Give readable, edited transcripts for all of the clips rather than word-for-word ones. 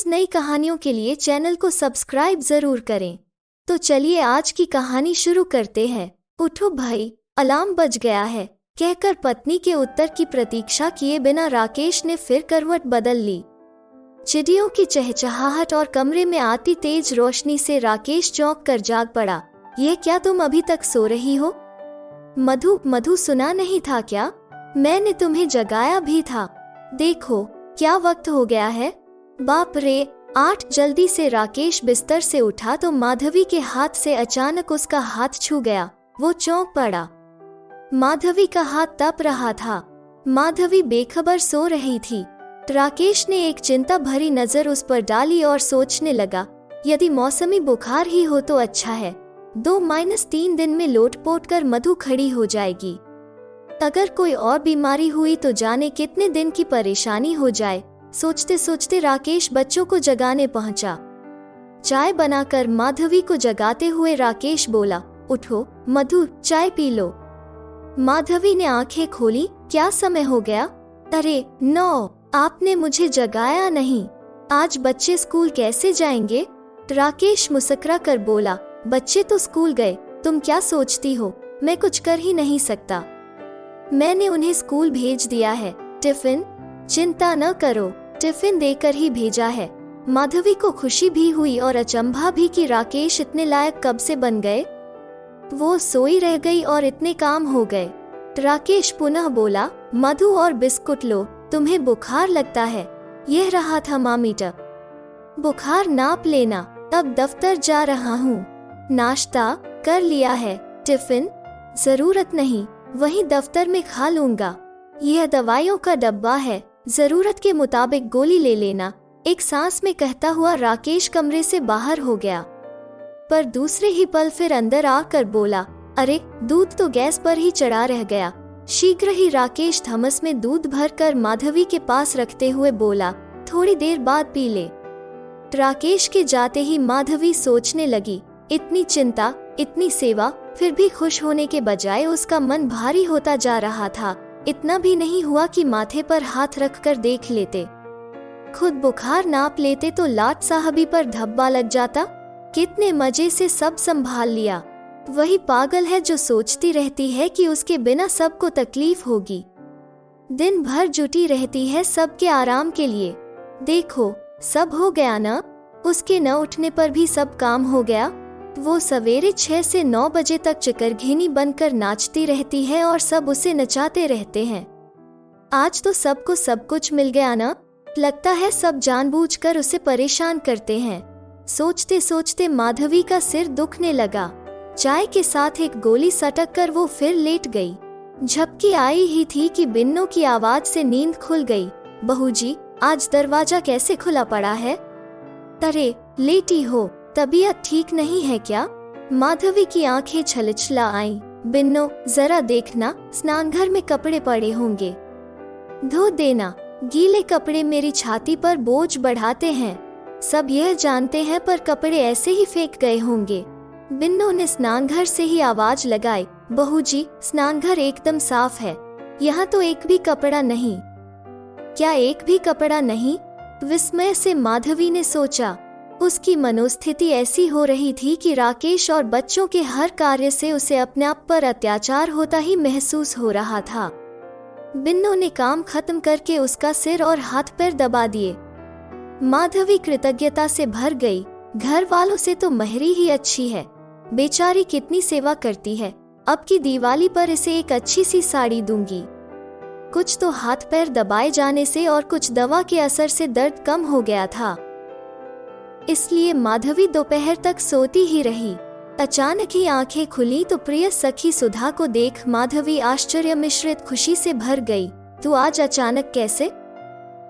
रोज नई कहानियों के लिए चैनल को सब्सक्राइब जरूर करें। तो चलिए आज की कहानी शुरू करते हैं। उठो भाई, अलार्म बज गया है, कहकर पत्नी के उत्तर की प्रतीक्षा किए बिना राकेश ने फिर करवट बदल ली। चिड़ियों की चहचहाहट और कमरे में आती तेज रोशनी से राकेश चौंक कर जाग पड़ा। यह क्या, तुम अभी तक सो रही हो? मधु सुना नहीं था क्या? मैंने तुम्हें जगाया भी था। देखो क्या वक्त हो गया है। बाप रे, 8। जल्दी से राकेश बिस्तर से उठा तो माधवी के हाथ से अचानक उसका हाथ छू गया। वो चौंक पड़ा। माधवी का हाथ तप रहा था। माधवी बेखबर सो रही थी। राकेश ने एक चिंता भरी नजर उस पर डाली और सोचने लगा, यदि मौसमी बुखार ही हो तो अच्छा है। 2-3 दिन में लोटपोट कर मधु खड़ी हो जाएगी। अगर कोई और बीमारी हुई तो जाने कितने दिन की परेशानी हो जाए। सोचते सोचते राकेश बच्चों को जगाने पहुंचा। चाय बनाकर माधवी को जगाते हुए राकेश बोला, उठो मधु, चाय पी लो। माधवी ने आंखें खोली। क्या समय हो गया? अरे 9, आपने मुझे जगाया नहीं। आज बच्चे स्कूल कैसे जाएंगे? राकेश मुस्कुरा कर बोला, बच्चे तो स्कूल गए, तुम क्या सोचती हो मैं कुछ कर ही नहीं सकता। मैंने उन्हें स्कूल भेज दिया है। टिफिन? चिंता न करो, टिफिन देकर ही भेजा है। माधवी को खुशी भी हुई और अचंभा भी कि राकेश इतने लायक कब से बन गए। वो सोई रह गई और इतने काम हो गए। राकेश पुनः बोला, मधु और बिस्कुट लो, तुम्हें बुखार लगता है। यह रहा थर्मामीटर, बुखार नाप लेना। अब दफ्तर जा रहा हूँ। नाश्ता कर लिया है। टिफिन? जरूरत नहीं, वहीं दफ्तर में खा लूंगा। यह दवाइयों का डब्बा है, जरूरत के मुताबिक गोली ले लेना। एक सांस में कहता हुआ राकेश कमरे से बाहर हो गया, पर दूसरे ही पल फिर अंदर आकर बोला, अरे दूध तो गैस पर ही चढ़ा रह गया। शीघ्र ही राकेश थमस में दूध भरकर माधवी के पास रखते हुए बोला, थोड़ी देर बाद पी ले। राकेश के जाते ही माधवी सोचने लगी, इतनी चिंता, इतनी सेवा, फिर भी खुश होने के बजाय उसका मन भारी होता जा रहा था। इतना भी नहीं हुआ कि माथे पर हाथ रखकर देख लेते। खुद बुखार नाप लेते तो लाट साहबी पर धब्बा लग जाता। कितने मजे से सब संभाल लिया। वही पागल है जो सोचती रहती है कि उसके बिना सबको तकलीफ होगी। दिन भर जुटी रहती है सबके आराम के लिए। देखो सब हो गया ना। उसके न उठने पर भी सब काम हो गया। वो सवेरे 6 से 9 बजे तक चिकरघेनी बनकर नाचती रहती है और सब उसे नचाते रहते हैं। आज तो सबको सब कुछ मिल गया ना। लगता है सब जानबूझकर उसे परेशान करते हैं। सोचते सोचते माधवी का सिर दुखने लगा। चाय के साथ एक गोली सटक कर वो फिर लेट गई। झपकी आई ही थी कि बिन्नों की आवाज से नींद खुल गई। बहू जी, आज दरवाजा कैसे खुला पड़ा है? अरे लेटी हो, तबीयत ठीक नहीं है क्या? माधवी की आंखें छलछला आईं। बिन्नो जरा देखना, स्नानघर में कपड़े पड़े होंगे, धो देना। गीले कपड़े मेरी छाती पर बोझ बढ़ाते हैं। सब यह जानते हैं पर कपड़े ऐसे ही फेंक गए होंगे। बिन्नो ने स्नानघर से ही आवाज लगाई, बहू जी स्नानघर एकदम साफ है, यहाँ तो एक भी कपड़ा नहीं। क्या एक भी कपड़ा नहीं? विस्मय से माधवी ने सोचा। उसकी मनोस्थिति ऐसी हो रही थी कि राकेश और बच्चों के हर कार्य से उसे अपने आप पर अत्याचार होता ही महसूस हो रहा था। बिन्नो ने काम खत्म करके उसका सिर और हाथ पैर दबा दिए। माधवी कृतज्ञता से भर गई। घर वालों से तो महरी ही अच्छी है, बेचारी कितनी सेवा करती है। अब की दिवाली पर इसे एक अच्छी सी साड़ी दूंगी। कुछ तो हाथ पैर दबाए जाने से और कुछ दवा के असर से दर्द कम हो गया था, इसलिए माधवी दोपहर तक सोती ही रही। अचानक ही आंखें खुली तो प्रिय सखी सुधा को देख माधवी आश्चर्य मिश्रित खुशी से भर गई। तू आज अचानक कैसे?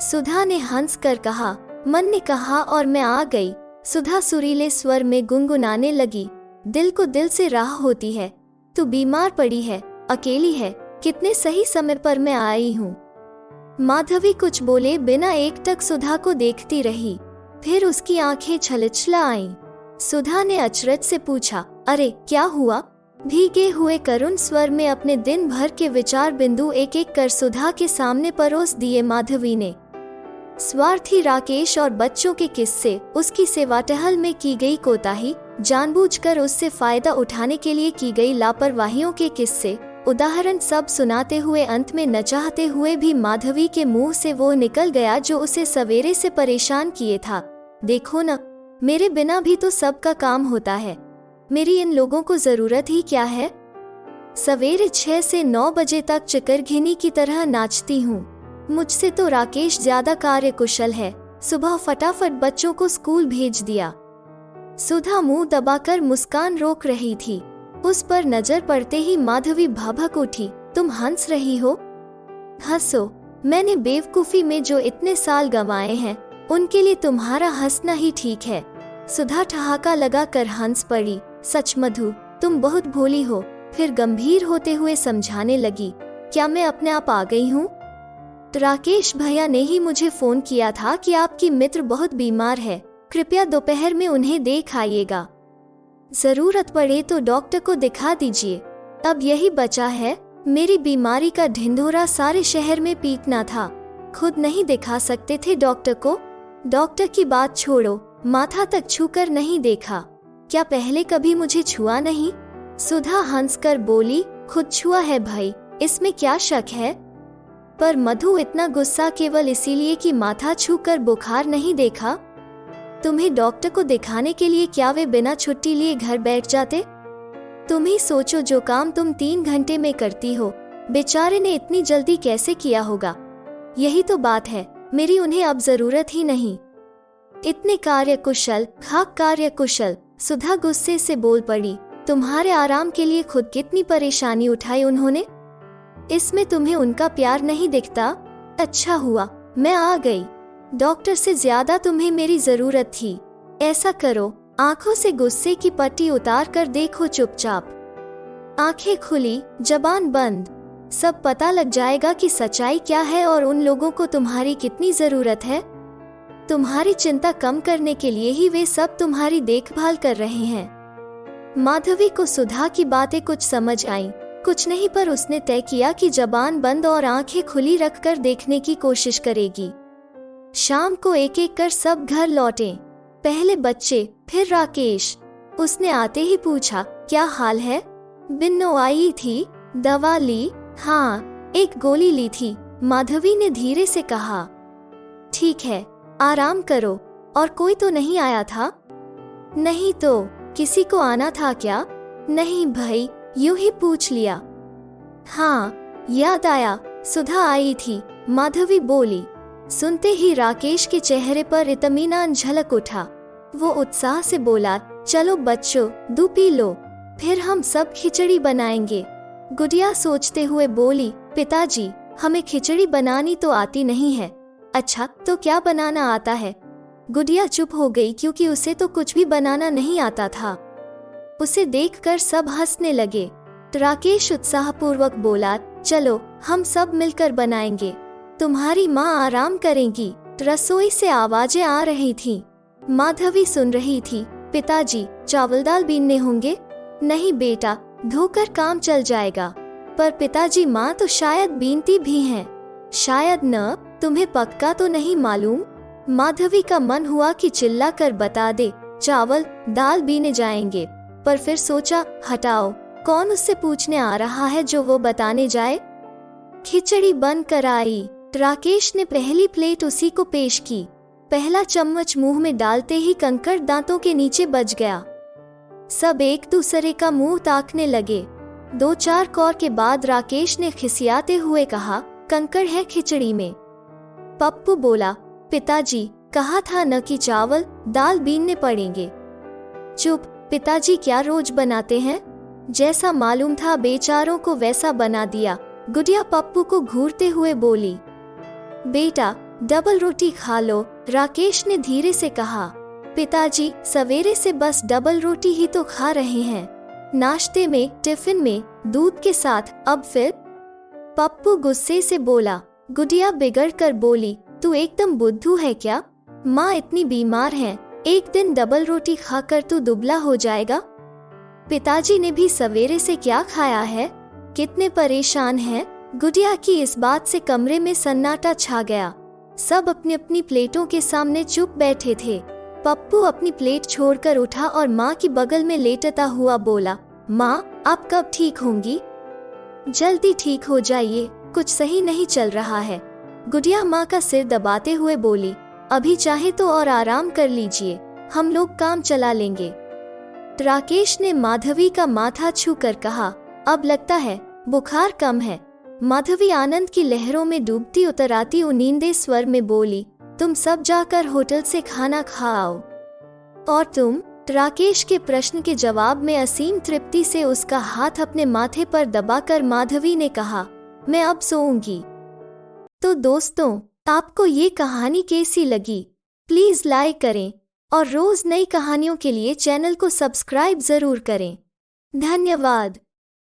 सुधा ने हंस कर कहा। मन ने कहा और मैं आ गई। सुधा सुरीले स्वर में गुनगुनाने लगी, दिल को दिल से राह होती है। तू बीमार पड़ी है, अकेली है, कितने सही समय पर मैं आई हूँ। माधवी कुछ बोले बिना एकटक सुधा को देखती रही। फिर उसकी आंखें छलछला आईं। सुधा ने अचरज से पूछा, अरे क्या हुआ? भीगे हुए करुण स्वर में अपने दिन भर के विचार बिंदु एक एक कर सुधा के सामने परोस दिए माधवी ने। स्वार्थी राकेश और बच्चों के किस्से, उसकी सेवा टहल में की गई कोताही, जानबूझकर उससे फायदा उठाने के लिए की गई लापरवाहियों के किस्से, उदाहरण सब सुनाते हुए अंत में न चाहते हुए भी माधवी के मुंह से वो निकल गया जो उसे सवेरे से परेशान किए था। देखो न, मेरे बिना भी तो सबका काम होता है, मेरी इन लोगों को जरूरत ही क्या है। सवेरे 6 से 9 बजे तक चिकरघिनी की तरह नाचती हूँ। मुझसे तो राकेश ज्यादा कार्यकुशल है। सुबह फटाफट बच्चों को स्कूल भेज दिया। सुधा मुंह दबाकर मुस्कान रोक रही थी। उस पर नजर पड़ते ही माधवी भभक उठी। तुम हंस रही हो? हंसो, मैंने बेवकूफी में जो इतने साल गंवाए हैं उनके लिए तुम्हारा हंसना ही ठीक है। सुधा ठहाका लगाकर हंस पड़ी। सच मधु, तुम बहुत भोली हो। फिर गंभीर होते हुए समझाने लगी, क्या मैं अपने आप आ गई हूँ? राकेश भैया ने ही मुझे फोन किया था कि आपकी मित्र बहुत बीमार है, कृपया दोपहर में उन्हें देख आइएगा। जरूरत पड़े तो डॉक्टर को दिखा दीजिए। अब यही बचा है। मेरी बीमारी का ढिंढोरा सारे शहर में पीटना था। खुद नहीं दिखा सकते थे डॉक्टर को? डॉक्टर की बात छोड़ो, माथा तक छूकर नहीं देखा। क्या पहले कभी मुझे छुआ नहीं? सुधा हंसकर बोली, खुद छुआ है भाई, इसमें क्या शक है? पर मधु इतना गुस्सा केवल इसीलिए कि माथा छूकर बुखार नहीं देखा? तुम्हें डॉक्टर को दिखाने के लिए क्या वे बिना छुट्टी लिए घर बैठ जाते? तुम ही सोचो, जो काम तुम 3 घंटे में करती हो, बेचारे ने इतनी जल्दी कैसे किया होगा। यही तो बात है, मेरी उन्हें अब जरूरत ही नहीं। इतने कार्यकुशल, खाक कार्यकुशल। सुधा गुस्से से बोल पड़ी, तुम्हारे आराम के लिए खुद कितनी परेशानी उठाई उन्होंने। इसमें तुम्हें उनका प्यार नहीं दिखता? अच्छा हुआ मैं आ गई। डॉक्टर से ज्यादा तुम्हें मेरी जरूरत थी। ऐसा करो, आंखों से गुस्से की पट्टी उतार कर देखो चुपचाप। आंखें खुली, जबान बंद। सब पता लग जाएगा कि सच्चाई क्या है और उन लोगों को तुम्हारी कितनी जरूरत है। तुम्हारी चिंता कम करने के लिए ही वे सब तुम्हारी देखभाल कर रहे हैं। माधवी को सुधा की बातें कुछ समझ आईं, कुछ नहीं, पर उसने तय किया कि जबान बंद और आंखें खुली रखकर देखने की कोशिश करेगी। शाम को एक एक कर सब घर लौटे। पहले बच्चे, फिर राकेश। उसने आते ही पूछा, क्या हाल है? बिन्नो आई थी, दवा ली? हाँ, एक गोली ली थी, माधवी ने धीरे से कहा। ठीक है, आराम करो। और कोई तो नहीं आया था? नहीं तो, किसी को आना था क्या? नहीं भाई, यूं ही पूछ लिया। हाँ, याद आया, सुधा आई थी, माधवी बोली। सुनते ही राकेश के चेहरे पर इत्मीनान झलक उठा। वो उत्साह से बोला, चलो बच्चों, दूध पी लो, फिर हम सब खिचड़ी बनाएंगे। गुड़िया सोचते हुए बोली, पिताजी, हमें खिचड़ी बनानी तो आती नहीं है। अच्छा, तो क्या बनाना आता है? गुड़िया चुप हो गई क्योंकि उसे तो कुछ भी बनाना नहीं आता था। उसे देखकर सब हंसने लगे। राकेश उत्साहपूर्वक बोला, चलो हम सब मिलकर बनाएंगे। तुम्हारी माँ आराम करेंगी। रसोई से आवाजें आ रही थीं। माधवी सुन रही थी। पिताजी, चावल दाल बीनने होंगे? नहीं बेटा, धोकर काम चल जाएगा। पर पिताजी, माँ तो शायद बीनती भी हैं। शायद न, तुम्हें पक्का तो नहीं मालूम? माधवी का मन हुआ कि चिल्ला कर बता दे, चावल दाल बीने जाएंगे, पर फिर सोचा, हटाओ, कौन उससे पूछने आ रहा है जो वो बताने जाए। खिचड़ी बन कर आई। राकेश ने पहली प्लेट उसी को पेश की। पहला चम्मच मुंह में डालते ही कंकड़ दांतों के नीचे बज गया। सब एक दूसरे का मुंह ताकने लगे। 2-4 कौर के बाद राकेश ने खिसियाते हुए कहा, कंकड़ है खिचड़ी में। पप्पू बोला, पिताजी, कहा था न कि चावल दाल बीनने पड़ेंगे। चुप, पिताजी क्या रोज बनाते हैं? जैसा मालूम था बेचारों को वैसा बना दिया। गुड़िया पप्पू को घूरते हुए बोली, बेटा डबल रोटी खा लो। राकेश ने धीरे से कहा, पिताजी सवेरे से बस डबल रोटी ही तो खा रहे हैं, नाश्ते में, टिफिन में, दूध के साथ, अब फिर? पप्पू गुस्से से बोला। गुड़िया बिगड़ कर बोली, तू एकदम बुद्धू है क्या? माँ इतनी बीमार है, एक दिन डबल रोटी खाकर तू दुबला हो जाएगा। पिताजी ने भी सवेरे से क्या खाया है? कितने परेशान हैं? गुड़िया की इस बात से कमरे में सन्नाटा छा गया। सब अपनी अपनी प्लेटों के सामने चुप बैठे थे। पप्पू अपनी प्लेट छोड़कर उठा और माँ की बगल में लेटता हुआ बोला, माँ आप कब ठीक होंगी? जल्दी ठीक हो जाइए, कुछ सही नहीं चल रहा है। गुड़िया माँ का सिर दबाते हुए बोली, अभी चाहे तो और आराम कर लीजिए, हम लोग काम चला लेंगे। राकेश ने माधवी का माथा छू कर कहा, अब लगता है बुखार कम है। माधवी आनंद की लहरों में डूबती उतर आती उनींदे स्वर में बोली, तुम सब जाकर होटल से खाना खा आओ। और तुम? राकेश के प्रश्न के जवाब में असीम तृप्ति से उसका हाथ अपने माथे पर दबाकर माधवी ने कहा, मैं अब सोऊंगी। तो दोस्तों, आपको ये कहानी कैसी लगी? प्लीज लाइक करें और रोज नई कहानियों के लिए चैनल को सब्सक्राइब जरूर करें। धन्यवाद।